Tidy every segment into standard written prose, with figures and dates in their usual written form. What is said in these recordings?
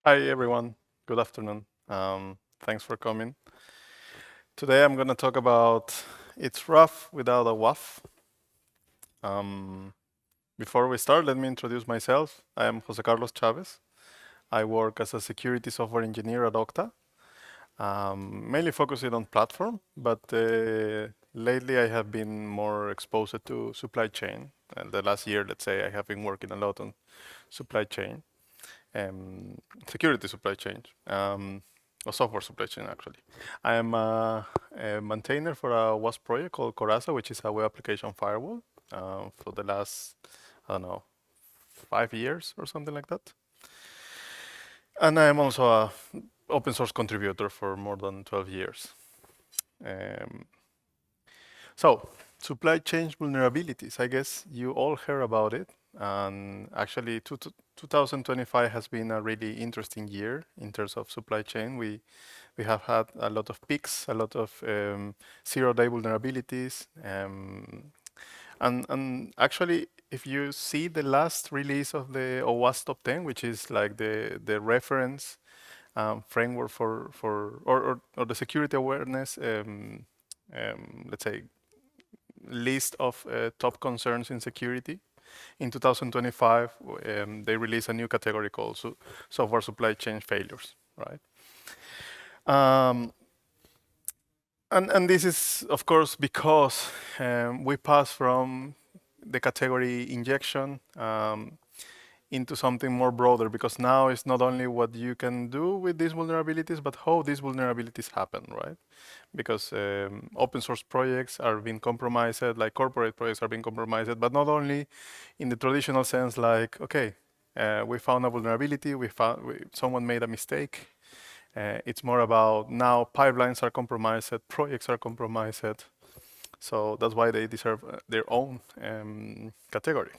Hi, everyone. Good afternoon. Thanks for coming. Today I'm going to talk about it's rough without a WAF. Before we start, let me introduce myself. I am José Carlos Chávez. I work as a security software engineer at Okta, mainly focusing on platform, but lately I have been more exposed to supply chain. And the last year, let's say, I have been working a lot on supply chain. Security supply chain, or software supply chain actually. I am a maintainer for a WASP project called Coraza, which is a web application firewall for the last, I don't know, 5 years or something like that. And I am also a open source contributor for more than 12 years. So, supply chain vulnerabilities, I guess you all heard about it. And actually, 2025 has been a really interesting year in terms of supply chain. We have had a lot of peaks, a lot of zero-day vulnerabilities. And actually, if you see the last release of the OWASP Top 10, which is like the reference framework or the security awareness, let's say, list of top concerns in security. In 2025, they released a new category called software supply chain failures, right? And this is, of course, because we pass from the category injection into something more broader, because now it's not only what you can do with these vulnerabilities, but how these vulnerabilities happen, right? Because open source projects are being compromised, like corporate projects are being compromised, but not only in the traditional sense, like, okay, we found a vulnerability, someone made a mistake. It's more about now pipelines are compromised, projects are compromised. So that's why they deserve their own category.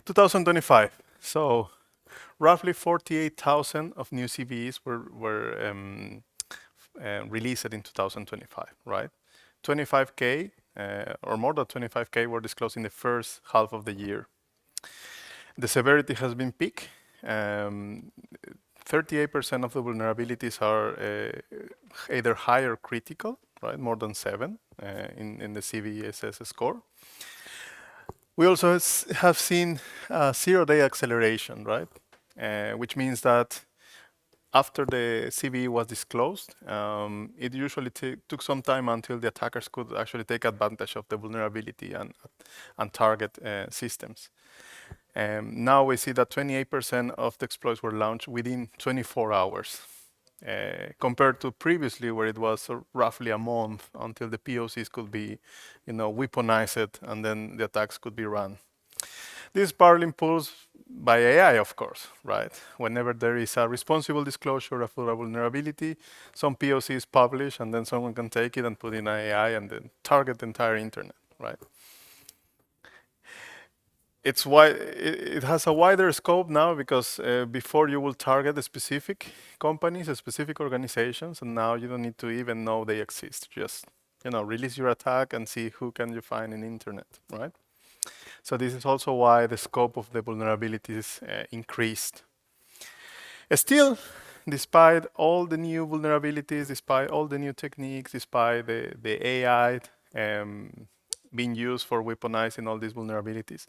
2025. So roughly 48,000 of new CVEs were released in 2025, right? 25K or more than 25K were disclosed in the first half of the year. The severity has been peak. 38% of the vulnerabilities are either high or critical, right? More than 7 in the CVEs score. We also have seen zero-day acceleration, right? Which means that after the CVE was disclosed, it usually took some time until the attackers could actually take advantage of the vulnerability and target systems. Now we see that 28% of the exploits were launched within 24 hours, compared to previously where it was roughly a month until the POCs could be, weaponized and then the attacks could be run. This is partly impulsed by AI, of course, right? Whenever there is a responsible disclosure of a vulnerability, some POC is published, and then someone can take it and put in AI and then target the entire internet, right? It has a wider scope now because before you will target the specific companies, specific organizations, and now you don't need to even know they exist. Just release your attack and see who can you find in the internet, right? So this is also why the scope of the vulnerabilities increased. Still, despite all the new vulnerabilities, despite all the new techniques, despite the AI being used for weaponizing all these vulnerabilities,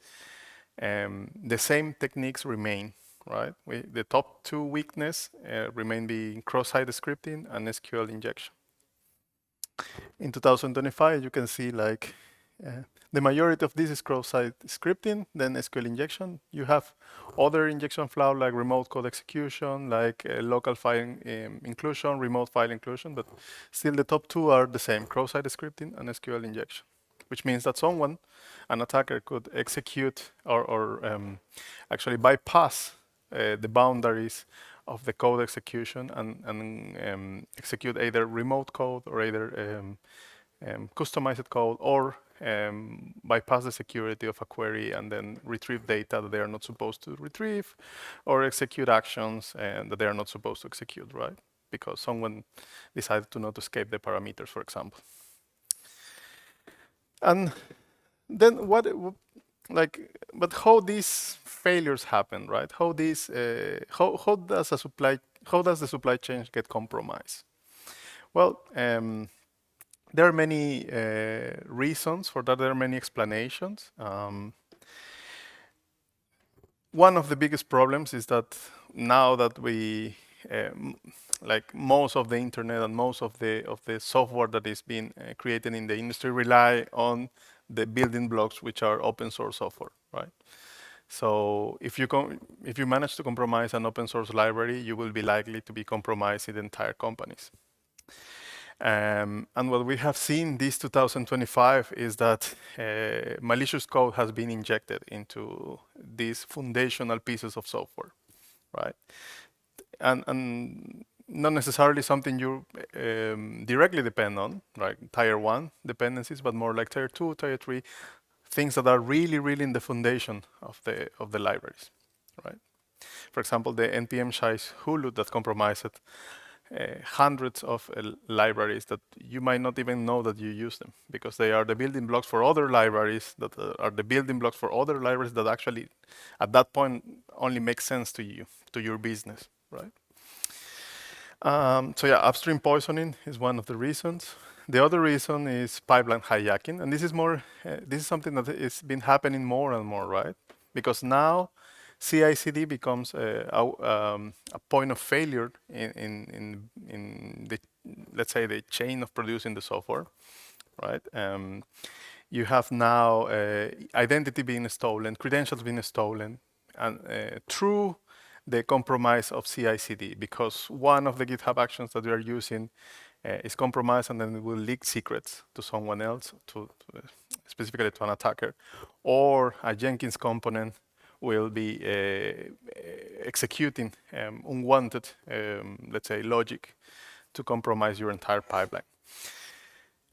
the same techniques remain, right? The top 2 weaknesses remain being cross-site scripting and SQL injection. In 2025, you can see like the majority of this is cross-site scripting, then SQL injection. You have other injection flaws like remote code execution, like local file inclusion, remote file inclusion, but still the top 2 are the same, cross-site scripting and SQL injection, which means that an attacker could execute or actually bypass the boundaries of the code execution and execute either remote code or either customized code or bypass the security of a query and then retrieve data that they are not supposed to retrieve or execute actions that they are not supposed to execute, right? Because someone decided to not escape the parameters, for example. And then but how these failures happen, right? How these, how does how does the supply chain get compromised? Well, there are many reasons for that. There are many explanations. One of the biggest problems is that now that we like most of the internet and most of the software that is being created in the industry rely on the building blocks, which are open source software, right? So if you manage to compromise an open source library, you will be likely to be compromising the entire companies. And what we have seen this 2025 is that malicious code has been injected into these foundational pieces of software, right? And not necessarily something you directly depend on, like tier 1 dependencies, but more like tier 2, tier 3, things that are really, really in the foundation of the libraries, right? For example, the npm size Hulu that compromised hundreds of libraries that you might not even know that you use them, because they are the building blocks for other libraries that are the building blocks for other libraries that actually at that point only make sense to you, to your business, right? So yeah, upstream poisoning is one of the reasons. The other reason is pipeline hijacking, and this is something that has been happening more and more, right? Because now CI/CD becomes a point of failure in the, let's say, the chain of producing the software, right? You have now identity being stolen, credentials being stolen, and through the compromise of CI/CD, because one of the GitHub actions that we are using is compromised, and then it will leak secrets to someone else, specifically to an attacker, or a Jenkins component will be executing unwanted, let's say, logic to compromise your entire pipeline.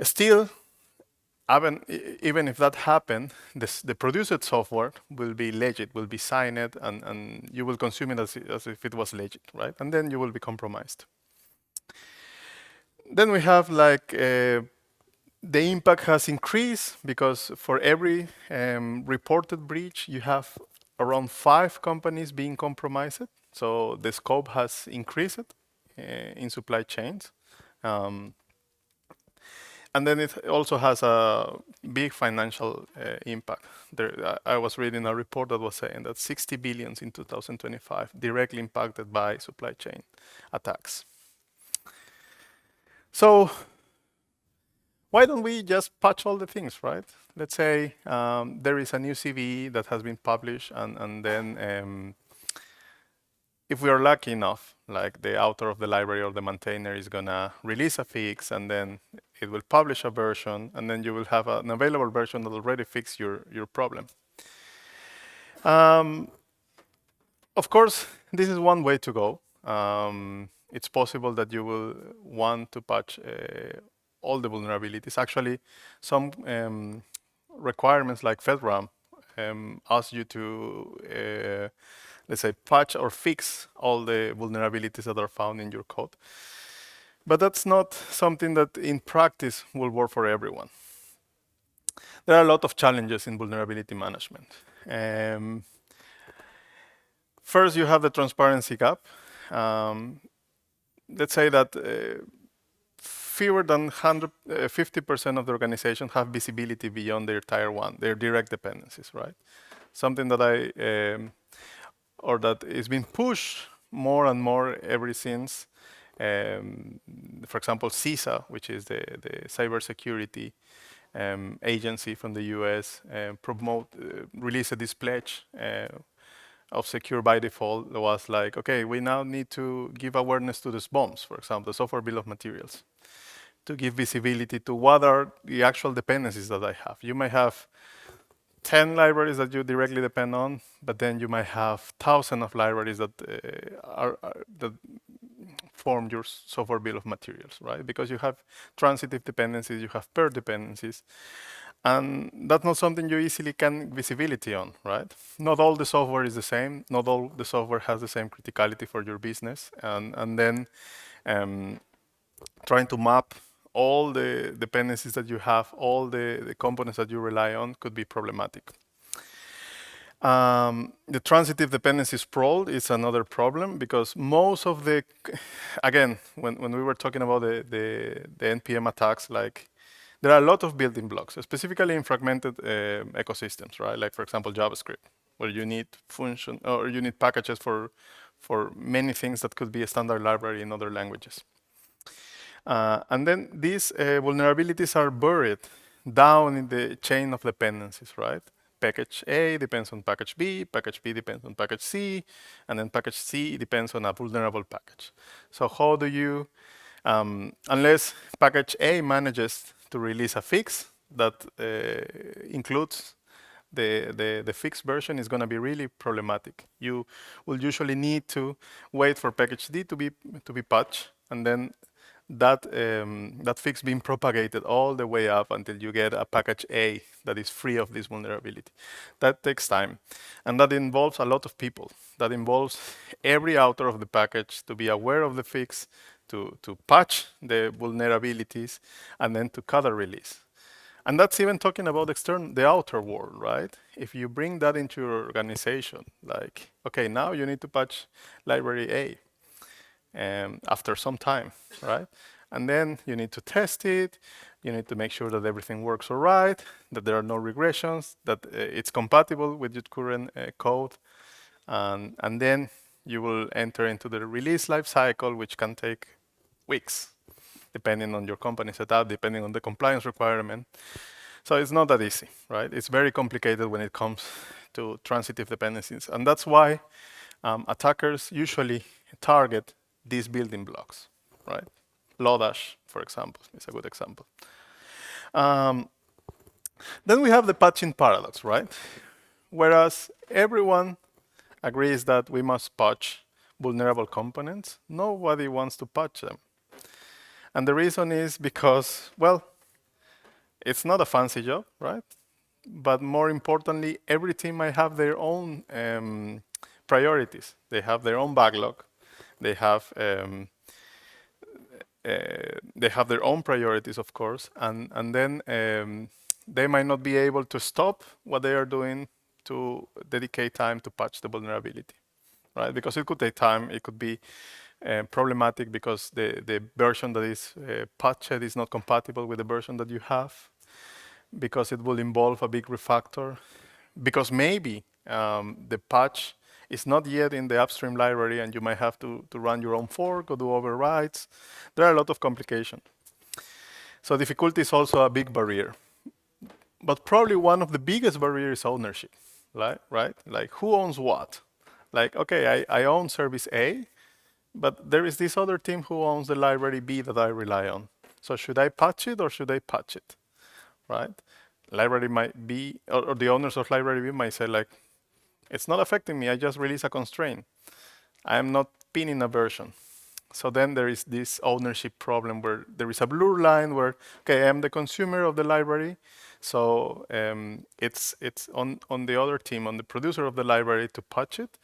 Still, even if that happened, the produced software will be legit, will be signed, and you will consume it as if it was legit, right? And then you will be compromised. Then we have like the impact has increased because for every reported breach, you have around 5 companies being compromised. So the scope has increased in supply chains. And then it also has a big financial impact. I was reading a report that was saying that 60 billions in 2025 directly impacted by supply chain attacks. So why don't we just patch all the things, right? Let's say there is a new CVE that has been published, and then if we are lucky enough, like the author of the library or the maintainer is gonna release a fix, and then it will publish a version, and then you will have an available version that already fixes your problem. Of course, this is one way to go. It's possible that you will want to patch all the vulnerabilities. Actually, some requirements like FedRAMP ask you to, let's say, patch or fix all the vulnerabilities that are found in your code. But that's not something that in practice will work for everyone. There are a lot of challenges in vulnerability management. First, you have the transparency gap. Let's say that fewer than 50% of the organization have visibility beyond their tier 1, their direct dependencies, right? Something that or that is being pushed more and more ever since, for example, CISA, which is the cybersecurity agency from the US, released this pledge of secure by default. That was like, okay, we now need to give awareness to the SBOMs, for example, the software bill of materials, to give visibility to what are the actual dependencies that I have. You may have 10 libraries that you directly depend on, but then you might have thousands of libraries that that form your software bill of materials, right? Because you have transitive dependencies, you have pair dependencies, and that's not something you easily can visibility on, right? Not all the software is the same. Not all the software has the same criticality for your business, and then trying to map all the dependencies that you have, all the components that you rely on could be problematic. The transitive dependency sprawl is another problem because most of the, again, when we were talking about the NPM attacks, like there are a lot of building blocks, specifically in fragmented ecosystems, right? Like for example, JavaScript, where you need function or you need packages for many things that could be a standard library in other languages. And then these vulnerabilities are buried down in the chain of dependencies, right? Package A depends on package B depends on package C, and then package C depends on a vulnerable package. So how do you, unless package A manages to release a fix that includes the fixed version, is going to be really problematic. You will usually need to wait for package D to be patched, and then that fix being propagated all the way up until you get a package A that is free of this vulnerability. That takes time, and that involves a lot of people. That involves every author of the package to be aware of the fix, to patch the vulnerabilities, and then to cut a release. And that's even talking about the outer world, right? If you bring that into your organization, like, okay, now you need to patch library A after some time, right? And then you need to test it. You need to make sure that everything works all right, that there are no regressions, that it's compatible with your current code. And then you will enter into the release lifecycle, which can take weeks, depending on your company setup, depending on the compliance requirement. So it's not that easy, right? It's very complicated when it comes to transitive dependencies. And that's why attackers usually target these building blocks, right? Lodash, for example, is a good example. Then we have the patching paradox, right? Whereas everyone agrees that we must patch vulnerable components, nobody wants to patch them. And the reason is because, well, it's not a fancy job, right? But more importantly, every team might have their own priorities. They have their own backlog. They have their own priorities, of course, and then they might not be able to stop what they are doing to dedicate time to patch the vulnerability, right? Because it could take time. It could be problematic because the version that is patched is not compatible with the version that you have, because it will involve a big refactor, because maybe the patch is not yet in the upstream library and you might have to run your own fork or do overrides. There are a lot of complications. So difficulty is also a big barrier. But probably one of the biggest barriers is ownership, right? Like who owns what? Like, okay, I own service A, but there is this other team who owns the library B that I rely on. So should I patch it or should I patch it, right? Library might be, or the owners of library B might say like, it's not affecting me, I just release a constraint. I am not pinning a version. So then there is this ownership problem where there is a blur line where, okay, I am the consumer of the library, so it's on the other team, on the producer of the library to patch it,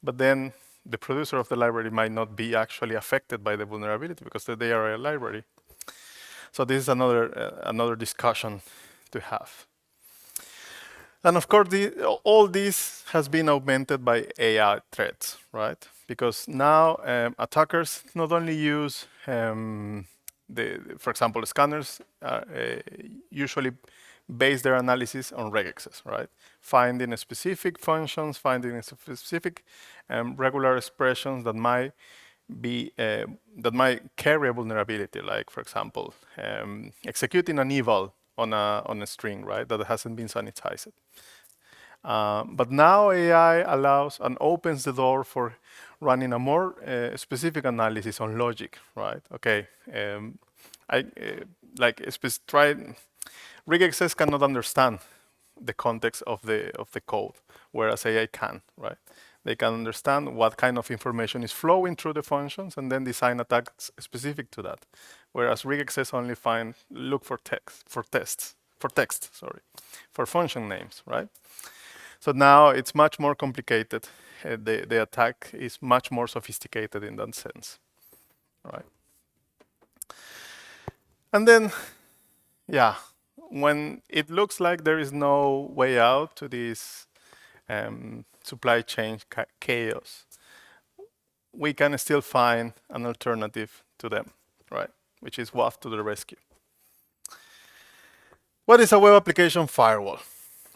but then the producer of the library might not be actually affected by the vulnerability because they are a library. So this is another discussion to have. And of course, all this has been augmented by AI threats, right? Because now attackers not only use, for example, scanners usually base their analysis on regexes, right? Finding specific functions, finding specific regular expressions that might carry a vulnerability, like, for example, executing an eval on a string, right, that hasn't been sanitized. But now AI allows and opens the door for running a more specific analysis on logic, right? Okay, regexes cannot understand the context of the code, whereas AI can, right? They can understand what kind of information is flowing through the functions and then design attacks specific to that. Whereas regexes only look for function names, right? So now it's much more complicated. The attack is much more sophisticated in that sense, right? And then, yeah, when it looks like there is no way out to this supply chain chaos, we can still find an alternative to them, right? Which is WAF to the rescue. What is a web application firewall?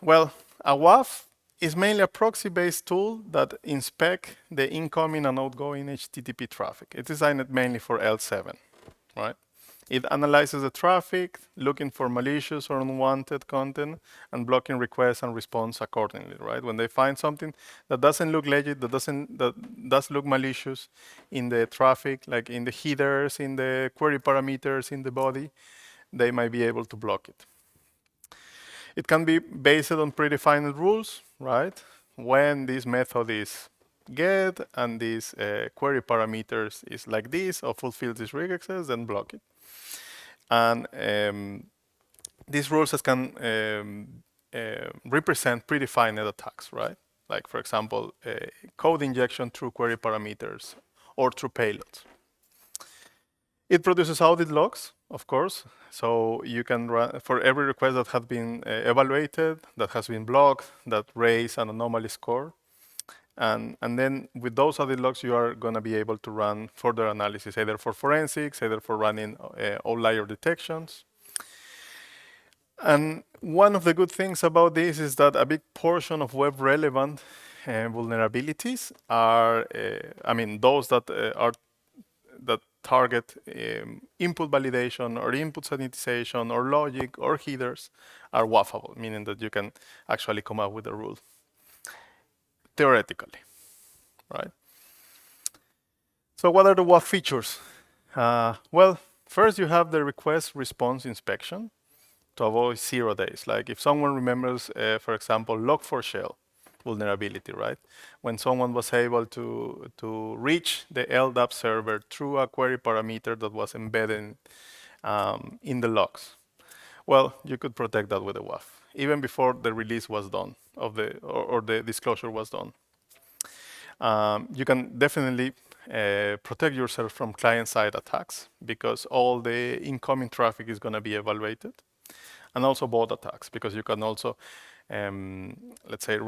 Well, a WAF is mainly a proxy-based tool that inspects the incoming and outgoing HTTP traffic. It's designed mainly for L7, right? It analyzes the traffic, looking for malicious or unwanted content, and blocking requests and response accordingly, right? When they find something that doesn't look legit, that does look malicious in the traffic, like in the headers, in the query parameters, in the body, they might be able to block it. It can be based on predefined rules, right? When this method is get and this query parameters is like this or fulfill this regexes, then block it. And these rules can represent predefined attacks, right? Like, for example, code injection through query parameters or through payloads. It produces audit logs, of course. So you can run for every request that has been evaluated, that has been blocked, that raise an anomaly score. And then with those audit logs, you are going to be able to run further analysis, either for forensics, either for running outlier detections. And one of the good things about this is that a big portion of web relevant vulnerabilities are, those that target input validation or input sanitization or logic or headers are WAFable, meaning that you can actually come up with a rule, theoretically, right? So what are the WAF features? Well, first you have the request response inspection to avoid 0 days. Like if someone remembers, for example, Log4Shell vulnerability, right? When someone was able to reach the LDAP server through a query parameter that was embedded in the logs. Well, you could protect that with a WAF, even before the release was done or the disclosure was done. You can definitely protect yourself from client-side attacks because all the incoming traffic is going to be evaluated, and also bot attacks because you can also let's say,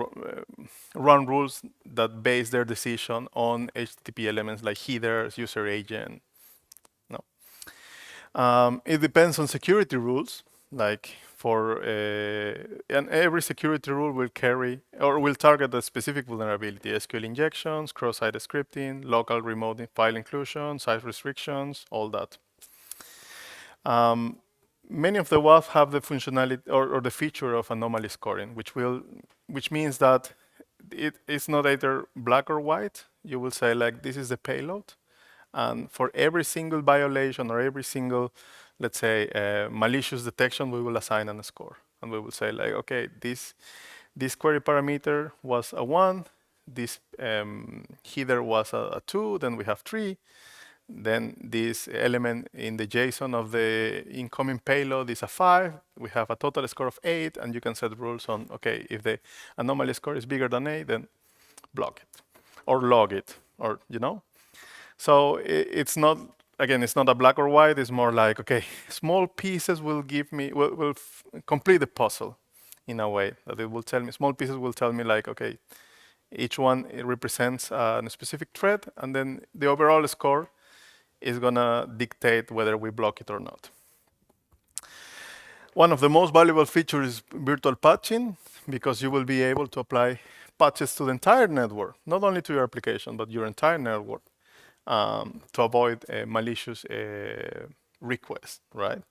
run rules that base their decision on HTTP elements like headers, user agent. No. It depends on security rules, like and every security rule will carry or will target a specific vulnerability: SQL injections, cross-site scripting, local remote file inclusion, size restrictions, all that. Many of the WAF have the functionality or the feature of anomaly scoring, which means that it is not either black or white. You will say like this is the payload, and for every single violation or every single, let's say, malicious detection, we will assign a score, and we will say like, okay, this query parameter was a 1, this header was a 2, then we have 3. Then this element in the JSON of the incoming payload is a 5. We have a total score of 8, and you can set rules on, okay, if the anomaly score is bigger than 8, then block it or log it, or, you know. So it's not, again, it's not a black or white. It's more like, okay, small pieces will complete the puzzle in a way that it will tell me, small pieces will tell me like, okay, each one represents a specific threat, and then the overall score is going to dictate whether we block it or not. One of the most valuable features is virtual patching, because you will be able to apply patches to the entire network, not only to your application, but your entire network, to avoid malicious requests, right?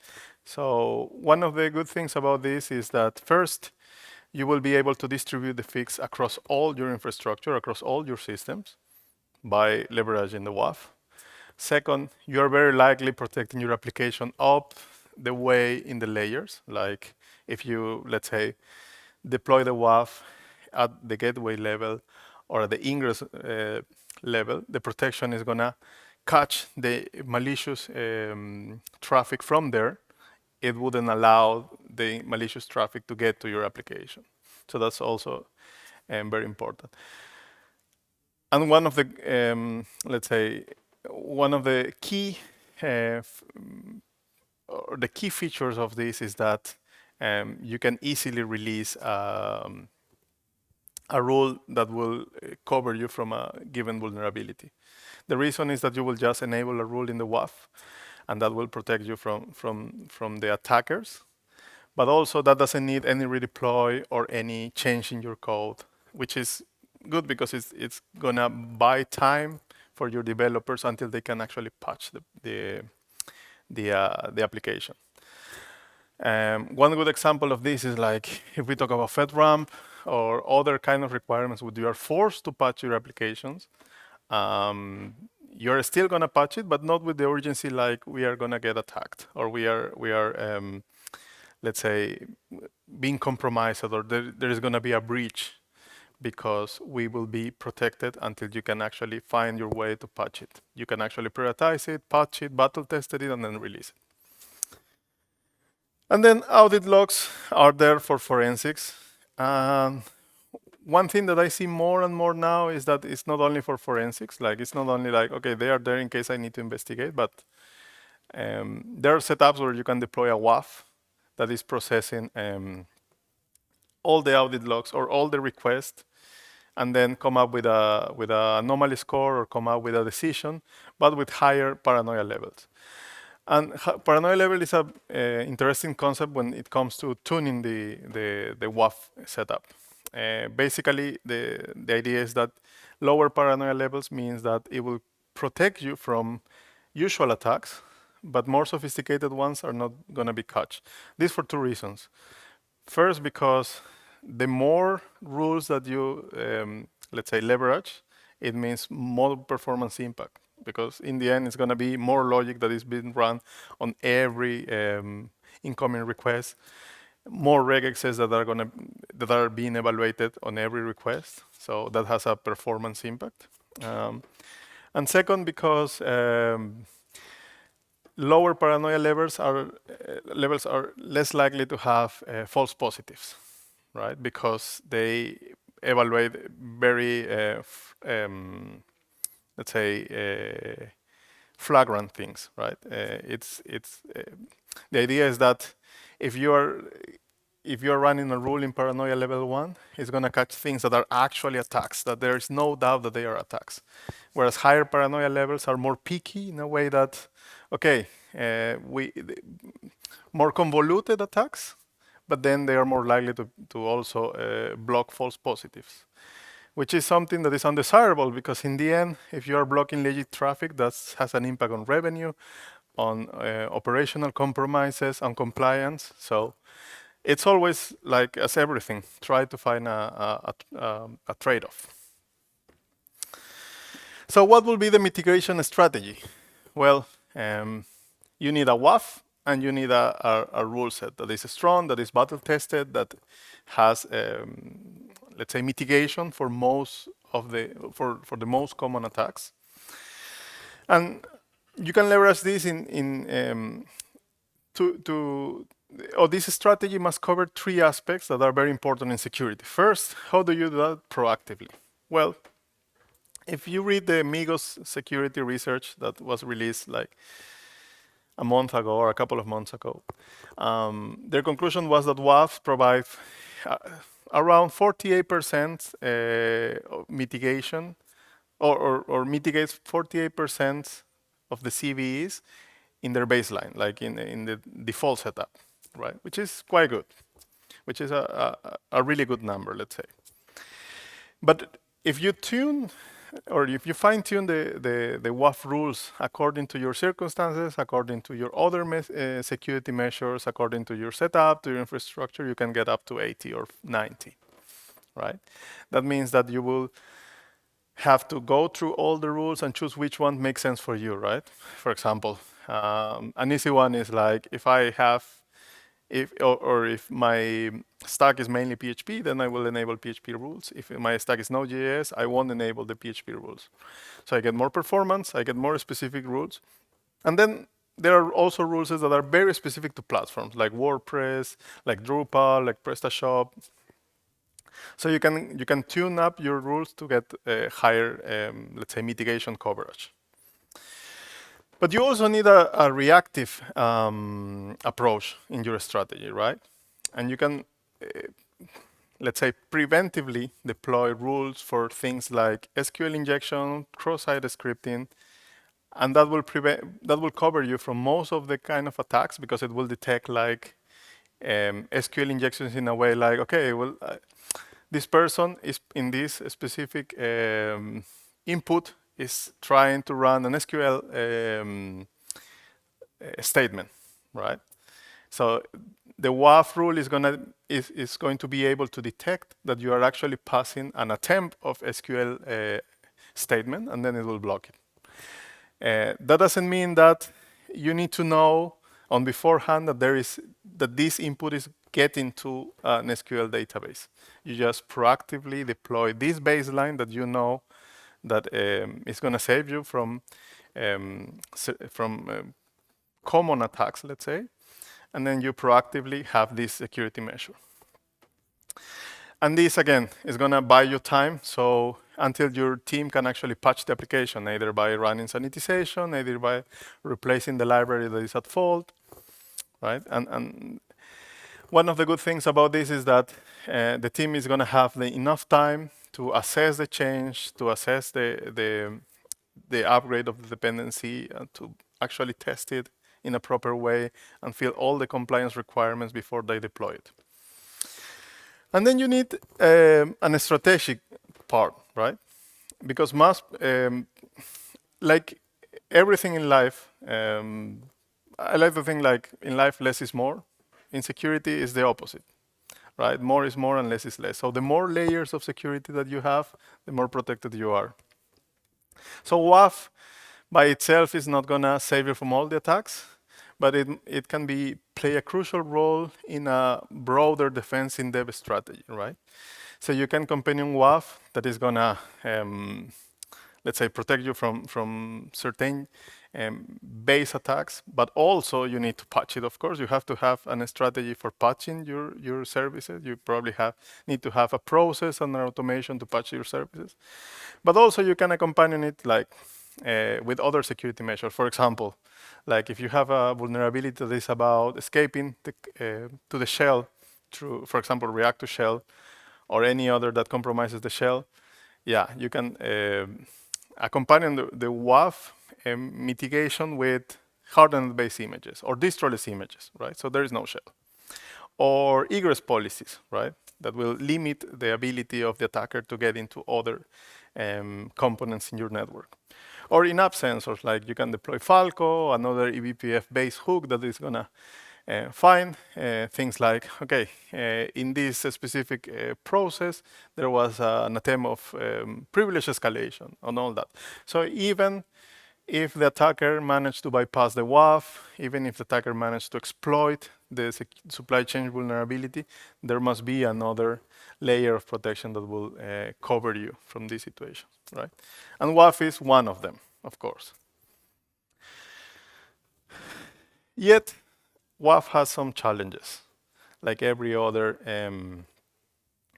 So one of the good things about this is that first, you will be able to distribute the fix across all your infrastructure, across all your systems by leveraging the WAF. Second, you are very likely protecting your application up the way in the layers. Like if you, let's say, deploy the WAF at the gateway level or at the ingress level, the protection is going to catch the malicious traffic from there. It wouldn't allow the malicious traffic to get to your application. So that's also very important. And one of the, let's say, one of the key or the key features of this is that you can easily release a a rule that will cover you from a given vulnerability. The reason is that you will just enable a rule in the WAF, and that will protect you from the attackers. But also that doesn't need any redeploy or any change in your code, which is good because it's gonna buy time for your developers until they can actually patch the application. One good example of this is like if we talk about FedRAMP or other kind of requirements where you are forced to patch your applications, you're still gonna patch it, but not with the urgency like we are gonna get attacked or we are let's say being compromised or there is gonna be a breach, because we will be protected until you can actually find your way to patch it. You can actually prioritize it, patch it, battle test it, and then release it. And then audit logs are there for forensics. One thing that I see more and more now is that it's not only for forensics. Like it's not only like, okay, they are there in case I need to investigate, but there are setups where you can deploy a WAF that is processing all the audit logs or all the requests, and then come up with a anomaly score or come up with a decision, but with higher paranoia levels. And paranoia level is a interesting concept when it comes to tuning the WAF setup. Basically, the idea is that lower paranoia levels means that it will protect you from usual attacks, but more sophisticated ones are not going to be caught. This for two reasons. First, because the more rules that you, let's say, leverage, it means more performance impact. Because in the end, it's going to be more logic that is being run on every incoming request, more regexes that are being evaluated on every request. So that has a performance impact. And second, because lower paranoia levels are less likely to have false positives, right? Because they evaluate very, let's say, flagrant things, right? The idea is that if you are running a rule in paranoia level 1, it's going to catch things that are actually attacks, that there is no doubt that they are attacks. Whereas higher paranoia levels are more picky in a way that, okay, more convoluted attacks, but then they are more likely to also block false positives, which is something that is undesirable because in the end, if you are blocking legit traffic, that has an impact on revenue, on operational compromises, on compliance. So it's always like as everything, try to find a trade-off. So what will be the mitigation strategy? Well, you need a WAF and you need a rule set that is strong, that is battle tested, that has let's say mitigation for most of for the most common attacks. And you can leverage this this strategy must cover three aspects that are very important in security. First, how do you do that proactively? Well, if you read the Migos security research that was released like a month ago or a couple of months ago, their conclusion was that WAFs provide around 48% mitigation or mitigates 48% of the CVEs in their baseline, like in the default setup, right? Which is quite good, which is a really good number, let's say. But if you tune or if you fine-tune the WAF rules according to your circumstances, according to your other security measures, according to your setup, to your infrastructure, you can get up to 80 or 90, right? That means that you will have to go through all the rules and choose which one makes sense for you, right? For example, an easy one is like if my stack is mainly PHP, then I will enable PHP rules. If my stack is Node.js, I won't enable the PHP rules. So I get more performance, I get more specific rules. And then there are also rules that are very specific to platforms, like WordPress, like Drupal, like PrestaShop. So you can tune up your rules to get a higher, let's say, mitigation coverage. But you also need a reactive approach in your strategy, right? And you can, let's say, preventively deploy rules for things like SQL injection, cross-site scripting, and that will cover you from most of the kind of attacks, because it will detect like SQL injections in a way like, okay, well, this person is in this specific input is trying to run an SQL statement, right? So the WAF rule is going to be able to detect that you are actually passing an attempt of SQL statement, and then it will block it. That doesn't mean that you need to know on beforehand that this input is getting to an SQL database. You just proactively deploy this baseline that you know that is going to save you from common attacks, let's say, and then you proactively have this security measure. And this, again, is going to buy you time, so until your team can actually patch the application, either by running sanitization, either by replacing the library that is at fault, right? And one of the good things about this is that the team is going to have enough time to assess the change, to assess the upgrade of the dependency, to actually test it in a proper way and fill all the compliance requirements before they deploy it. And then you need an strategic part, right? Because like everything in life, I like to think like in life, less is more. In security, is the opposite, right? More is more and less is less. So the more layers of security that you have, the more protected you are. So WAF by itself is not gonna save you from all the attacks, but it can play a crucial role in a broader defense in dev strategy, right? So you can companion WAF that is gonna, let's say, protect you from certain base attacks, but also you need to patch it, of course. You have to have a strategy for patching your services. You probably need to have a process and an automation to patch your services. But also you can accompany it like with other security measures. For example, like if you have a vulnerability that is about escaping to the shell through, for example, React to shell, or any other that compromises the shell, yeah, you can accompany the WAF mitigation with hardened base images or distroless images, right? So there is no shell. Or egress policies, right? That will limit the ability of the attacker to get into other components in your network. Or in-app sensors, like you can deploy Falco, another eBPF-based hook that is gonna find things like, okay, in this specific process, there was an attempt of privilege escalation and all that. So even if the attacker managed to bypass the WAF, even if the attacker managed to exploit the supply chain vulnerability, there must be another layer of protection that will cover you from these situations, right? And WAF is one of them, of course. Yet, WAF has some challenges, like every other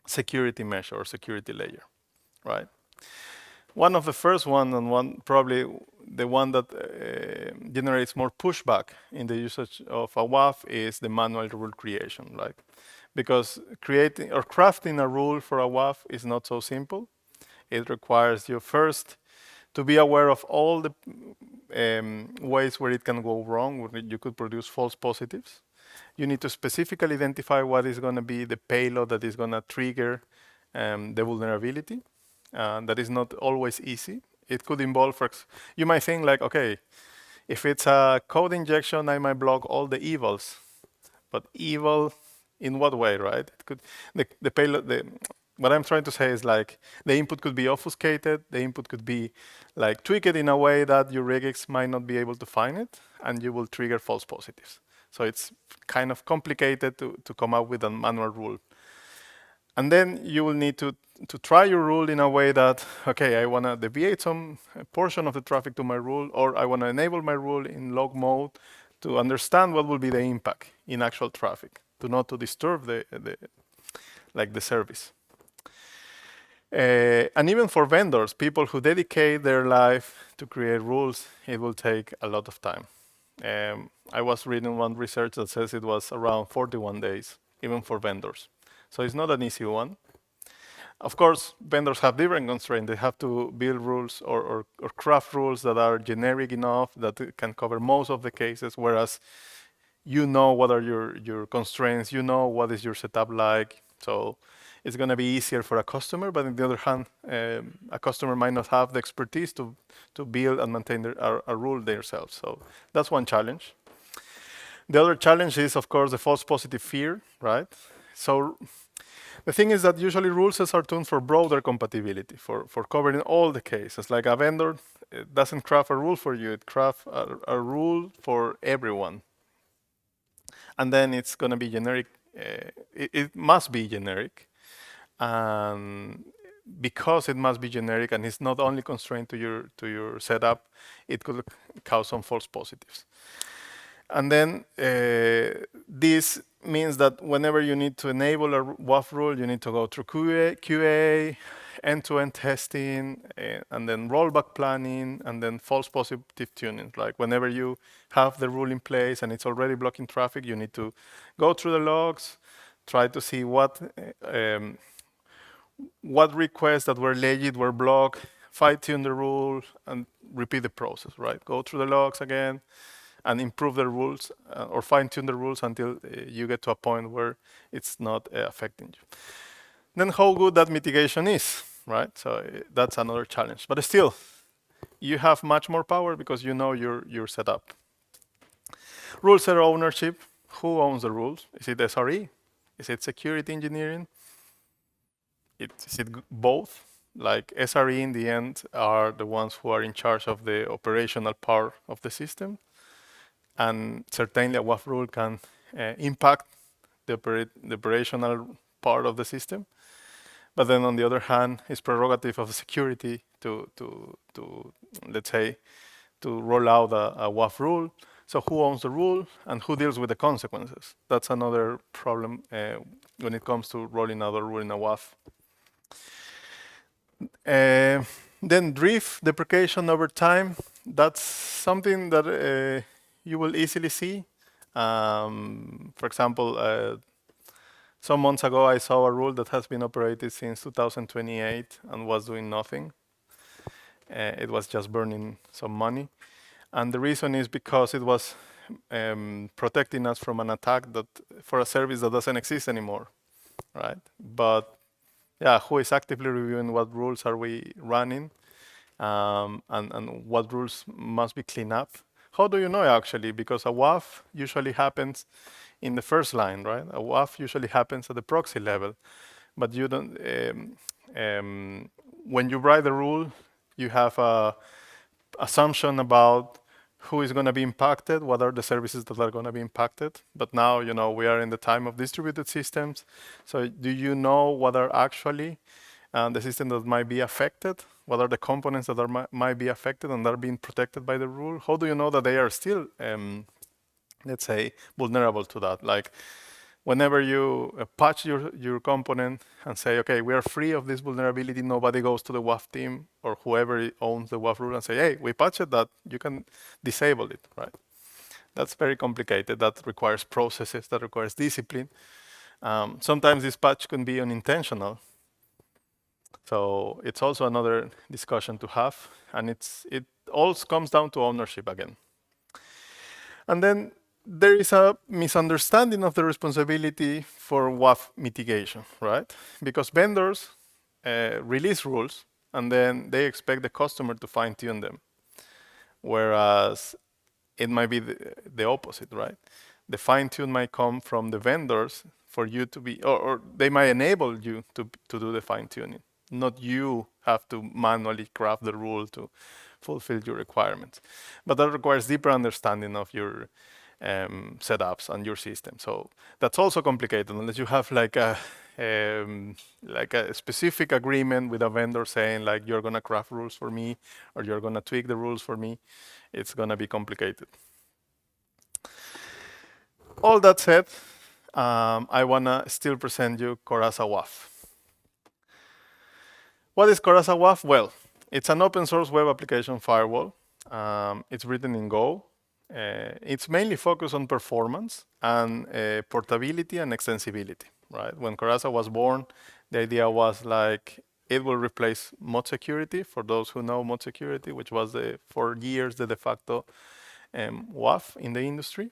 security measure or security layer, right? One of the first one, and probably the one that generates more pushback in the usage of a WAF, is the manual rule creation, right? Because creating or crafting a rule for a WAF is not so simple. It requires you first to be aware of all the ways where it can go wrong, where you could produce false positives. You need to specifically identify what is going to be the payload that is going to trigger the vulnerability. That is not always easy. It could involve, you might think like, okay, if it's a code injection, I might block all the evils. But evil in what way, right? It could, the payload, what I'm trying to say is like the input could be obfuscated, the input could be like tweaked in a way that your regex might not be able to find it, and you will trigger false positives. So it's kind of complicated to come up with a manual rule. And then you will need to try your rule in a way that, okay, I want to deviate some portion of the traffic to my rule, or I want to enable my rule in log mode to understand what will be the impact in actual traffic, to not to disturb the service. And even for vendors, people who dedicate their life to create rules, it will take a lot of time. I was reading one research that says it was around 41 days, even for vendors. So it's not an easy one. Of course, vendors have different constraints. They have to build rules or craft rules that are generic enough that can cover most of the cases, whereas you know what are your constraints, you know what is your setup like. So it's going to be easier for a customer, but on the other hand, a customer might not have the expertise to build and maintain a rule themselves. So that's one challenge. The other challenge is, of course, the false positive fear, right? So the thing is that usually rule sets are tuned for broader compatibility, for covering all the cases. Like a vendor, it doesn't craft a rule for you, it crafts a rule for everyone. And then it's going to be generic. It must be generic. And because it must be generic and it's not only constrained to your setup, it could cause some false positives. And then this means that whenever you need to enable a WAF rule, you need to go through QA, end-to-end testing, and then rollback planning, and then false positive tuning. Like whenever you have the rule in place and it's already blocking traffic, you need to go through the logs, try to see what requests that were legit were blocked, fine-tune the rule, and repeat the process, right? Go through the logs again, and improve the rules or fine-tune the rules until you get to a point where it's not affecting you. Then how good that mitigation is, right? So that's another challenge. But still, you have much more power because you know your setup. Rule set ownership. Who owns the rules? Is it SRE? Is it security engineering? Is it both? Like SRE in the end are the ones who are in charge of the operational part of the system. And certainly a WAF rule can impact the operational part of the system. But then on the other hand, it's prerogative of security to let's say, to roll out a WAF rule. So who owns the rule and who deals with the consequences? That's another problem when it comes to rolling out a rule in a WAF. Then drift deprecation over time. That's something that you will easily see. For example, some months ago, I saw a rule that has been operated since 2028 and was doing nothing. It was just burning some money. And the reason is because it was protecting us from an attack that for a service that doesn't exist anymore, right? But yeah, who is actively reviewing what rules are we running and what rules must be cleaned up? How do you know actually? Because a WAF usually happens in the first line, right? A WAF usually happens at the proxy level, but you don't. When you write the rule, you have a assumption about who is going to be impacted, what are the services that are going to be impacted. But now, we are in the time of distributed systems. So do you know what are actually the systems that might be affected? What are the components that might be affected and are being protected by the rule? How do you know that they are still, let's say, vulnerable to that? Like, whenever you patch your component and say, okay, we are free of this vulnerability, nobody goes to the WAF team or whoever owns the WAF rule and say, hey, we patched that, you can disable it, right? That's very complicated. That requires processes, that requires discipline. Sometimes this patch can be unintentional. So it's also another discussion to have. And it all comes down to ownership again. And then there is a misunderstanding of the responsibility for WAF mitigation, right? Because vendors release rules and then they expect the customer to fine-tune them. Whereas it might be the opposite, right? The fine-tune might come from the vendors for you to be, or they might enable you to do the fine-tuning. Not you have to manually craft the rule to fulfill your requirements. But that requires deeper understanding of your setups and your system. So that's also complicated unless you have like a specific agreement with a vendor saying like you're gonna craft rules for me or you're gonna tweak the rules for me. It's gonna be complicated. All that said, I wanna still present you Coraza WAF. What is Coraza WAF? Well, it's an open source web application firewall. It's written in Go. It's mainly focused on performance and portability and extensibility, right? When Coraza was born, the idea was like it will replace mod security, for those who know mod security, which was for years the de facto WAF in the industry.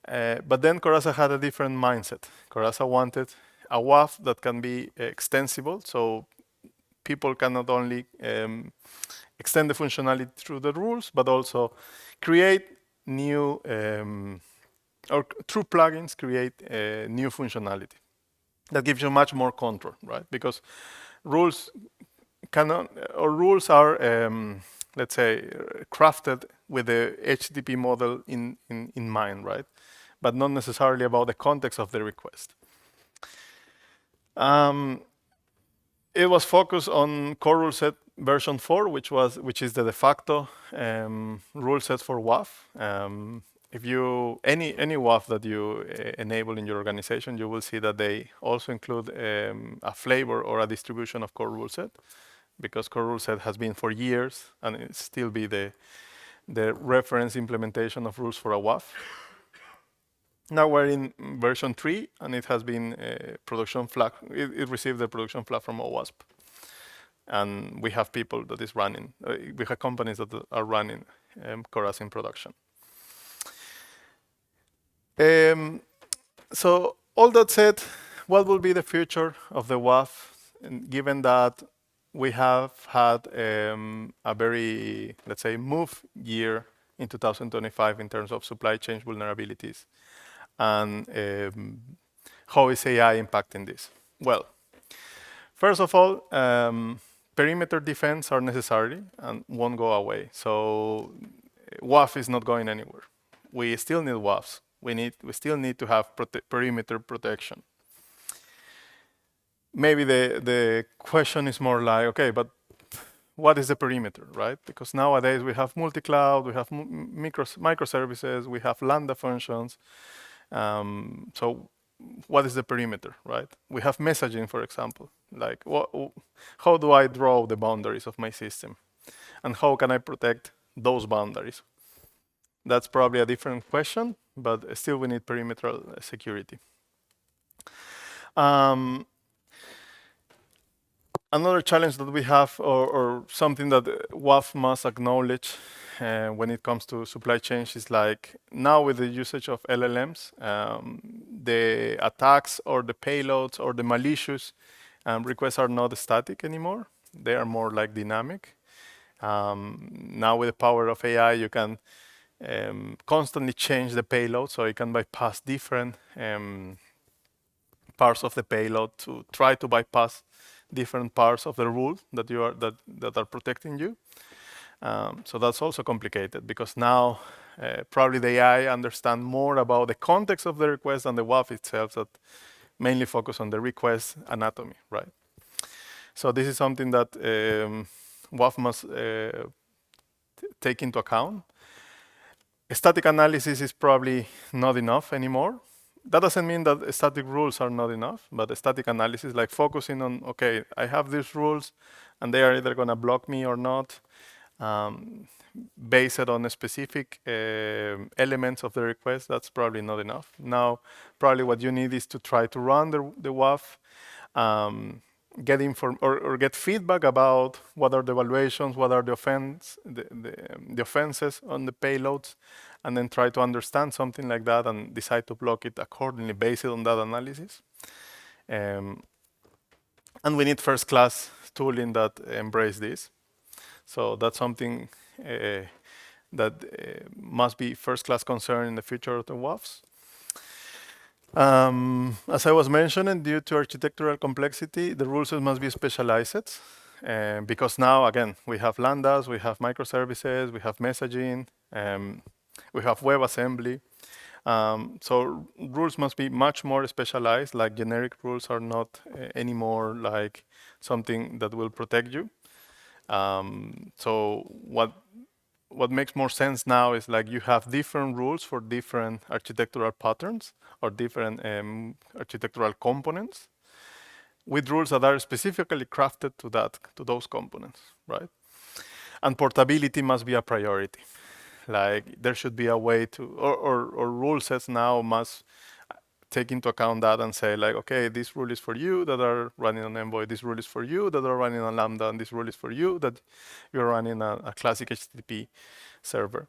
But then Coraza had a different mindset. Coraza wanted a WAF that can be extensible, so people can not only extend the functionality through the rules, but also create new, or through plugins, create new functionality. That gives you much more control, right? Because rules cannot, or rules are, let's say, crafted with the HTTP model in mind, right? But not necessarily about the context of the request. It was focused on CoreRuleSet version 4, which is the de facto rule set for WAF. If you any WAF that you enable in your organization, you will see that they also include a flavor or a distribution of CoreRuleSet, because CoreRuleSet has been for years and it still be the reference implementation of rules for a WAF. Now we're in version 3, and it has been production flag. It received the production flag from OWASP, and we have people that is running. We have companies that are running Coraza in production. So all that said, what will be the future of the WAF, given that we have had a very, let's say, move year in 2025 in terms of supply chain vulnerabilities? And how is AI impacting this? Well, first of all, perimeter defense are necessary and won't go away. So WAF is not going anywhere. We still need WAFs. We still need to have perimeter protection. Maybe the question is more like, okay, but what is the perimeter, right? Because nowadays we have multi-cloud, we have microservices, we have Lambda functions. So what is the perimeter, right? We have messaging, for example. Like, how do I draw the boundaries of my system? And how can I protect those boundaries? That's probably a different question, but still we need perimeter security. Another challenge that we have, or something that WAF must acknowledge when it comes to supply chain, is like now with the usage of LLMs, the attacks or the payloads or the malicious requests are not static anymore. They are more like dynamic. Now with the power of AI, you can constantly change the payload, so you can bypass different parts of the payload to try to bypass different parts of the rule that are protecting you. So that's also complicated, because now probably the AI understand more about the context of the request than the WAF itself, that mainly focus on the request anatomy, right? So this is something that WAF must take into account. Static analysis is probably not enough anymore. That doesn't mean that static rules are not enough, but the static analysis, like focusing on, okay, I have these rules and they are either gonna block me or not, based on a specific elements of the request, that's probably not enough. Now, probably what you need is to try to run the WAF, get get feedback about what are the evaluations, what are the offenses on the payloads, and then try to understand something like that and decide to block it accordingly based on that analysis. And we need first-class tooling that embrace this. So that's something that must be first-class concern in the future of the WAFs. As I was mentioning, due to architectural complexity, the rules must be specialized. Because now, again, we have Lambdas, we have microservices, we have messaging, we have WebAssembly. So rules must be much more specialized, like generic rules are not anymore like something that will protect you. So what makes more sense now is like you have different rules for different architectural patterns or different architectural components, with rules that are specifically crafted to those components, right? And portability must be a priority. like there should be a way to, or rule sets now must take into account that and say like, okay, this rule is for you that are running on Envoy, this rule is for you that are running on Lambda, and this rule is for you that you're running a classic HTTP server.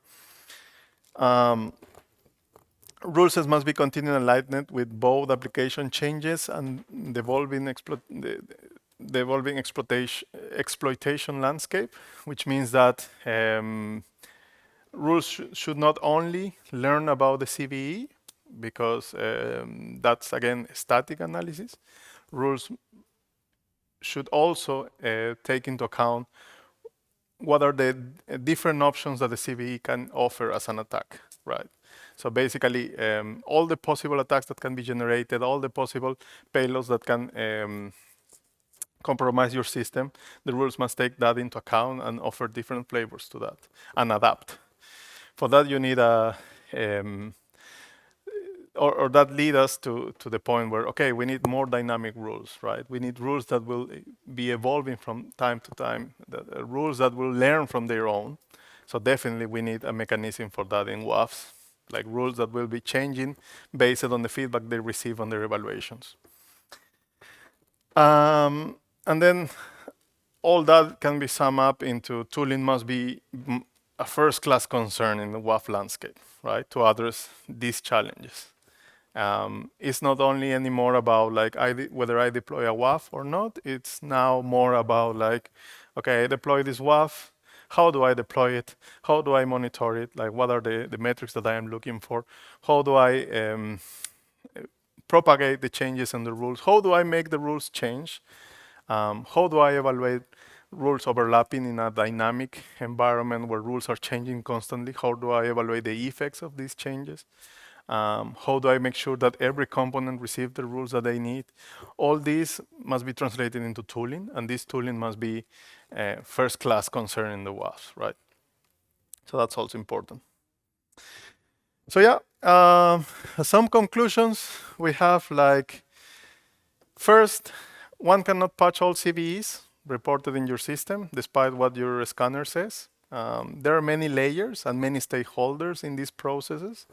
Rule sets must be continued and enlightened with both application changes and the evolving exploitation landscape, which means that rules should not only learn about the CVE, because that's again static analysis. Rules should also take into account what are the different options that the CVE can offer as an attack, right? So basically, all the possible attacks that can be generated, all the possible payloads that can compromise your system, the rules must take that into account and offer different flavors to that and adapt. For that, you need a, or that lead us to the point where, okay, we need more dynamic rules, right? We need rules that will be evolving from time to time, rules that will learn from their own. So definitely we need a mechanism for that in WAFs, like rules that will be changing based on the feedback they receive on their evaluations. And then all that can be summed up into tooling must be a first-class concern in the WAF landscape, right, to address these challenges. It's not only anymore about like whether I deploy a WAF or not. It's now more about like, okay, I deploy this WAF. How do I deploy it? How do I monitor it? Like, what are the metrics that I am looking for? How do I propagate the changes in the rules? How do I make the rules change? How do I evaluate rules overlapping in a dynamic environment where rules are changing constantly? How do I evaluate the effects of these changes? How do I make sure that every component receives the rules that they need? All these must be translated into tooling, and this tooling must be first-class concern in the WAFs, right? So that's also important. So yeah, some conclusions we have, like, first, one cannot patch all CVEs reported in your system, despite what your scanner says. There are many layers and many stakeholders in these processes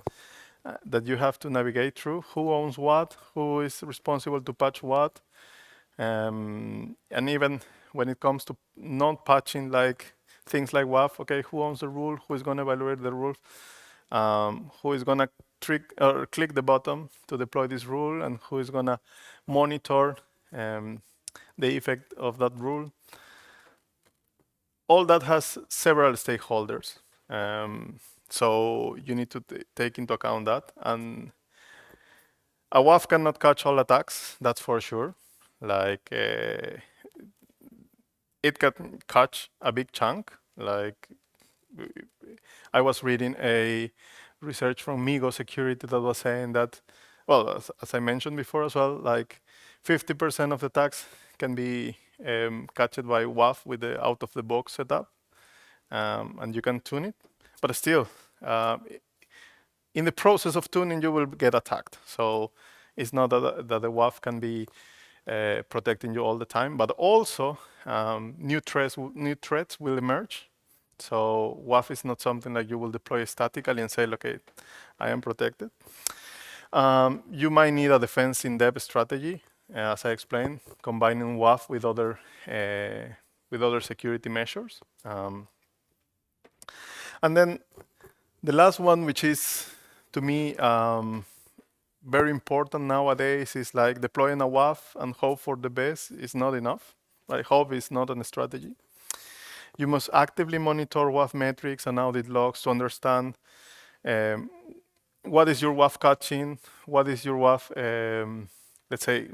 that you have to navigate through. Who owns what? Who is responsible to patch what? And even when it comes to non-patching, like things like WAF, okay, who owns the rule? Who is going to evaluate the rule? Who is going to click the button to deploy this rule? And who is going to monitor the effect of that rule? All that has several stakeholders. So you need to take into account that. And a WAF cannot catch all attacks, that's for sure. Like, it can catch a big chunk. Like, I was reading a research from NDC Security that was saying that, well, as I mentioned before as well, like 50% of the attacks can be catched by WAF with the out-of-the-box setup, and you can tune it. But still, in the process of tuning, you will get attacked. So it's not that the WAF can be protecting you all the time, but also new threats will emerge. So WAF is not something like you will deploy statically and say, okay, I am protected. You might need a defense in depth strategy, as I explained, combining WAF with other security measures. And then the last one, which is to me very important nowadays, is like deploying a WAF and hope for the best is not enough. Like, hope is not a strategy. You must actively monitor WAF metrics and audit logs to understand what is your WAF catching, what is your WAF, let's say,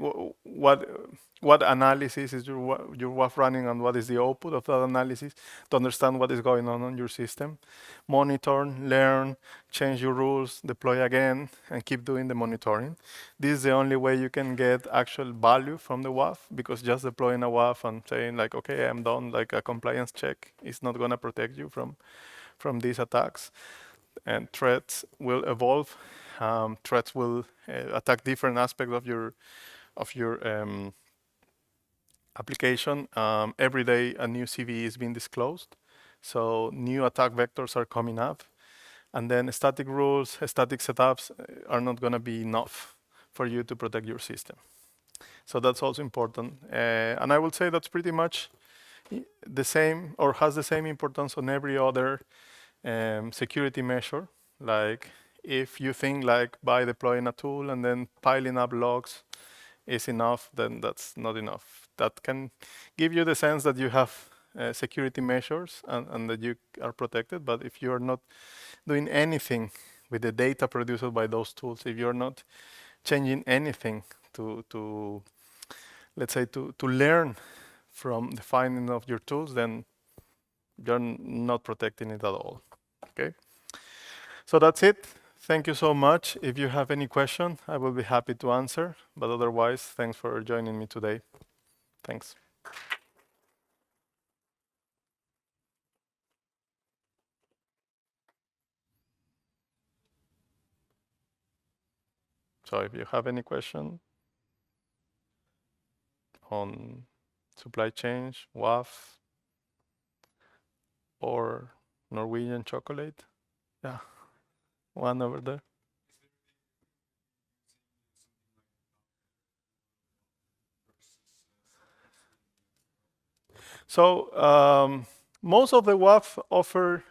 what analysis is your WAF running, and what is the output of that analysis, to understand what is going on your system. Monitor, learn, change your rules, deploy again, and keep doing the monitoring. This is the only way you can get actual value from the WAF, because just deploying a WAF and saying like, okay, I'm done, like a compliance check, is not gonna protect you from these attacks. And threats will evolve. Threats will attack different aspects of your application. Every day a new CVE is being disclosed, so new attack vectors are coming up. And then static rules, static setups are not going to be enough for you to protect your system. So that's also important. And I would say that's pretty much the same, or has the same importance on every other security measure. Like if you think like by deploying a tool and then piling up logs is enough, then that's not enough. That can give you the sense that you have security measures and that you are protected. But if you are not doing anything with the data produced by those tools, if you're not changing anything to let's say to learn from the finding of your tools, then you're not protecting it at all. Okay. So that's it. Thank you so much. If you have any question, I will be happy to answer. But otherwise, thanks for joining me today. Thanks. So if you have any question on supply chain, WAF, or Norwegian chocolate, yeah, one over there. So most of the WAF offer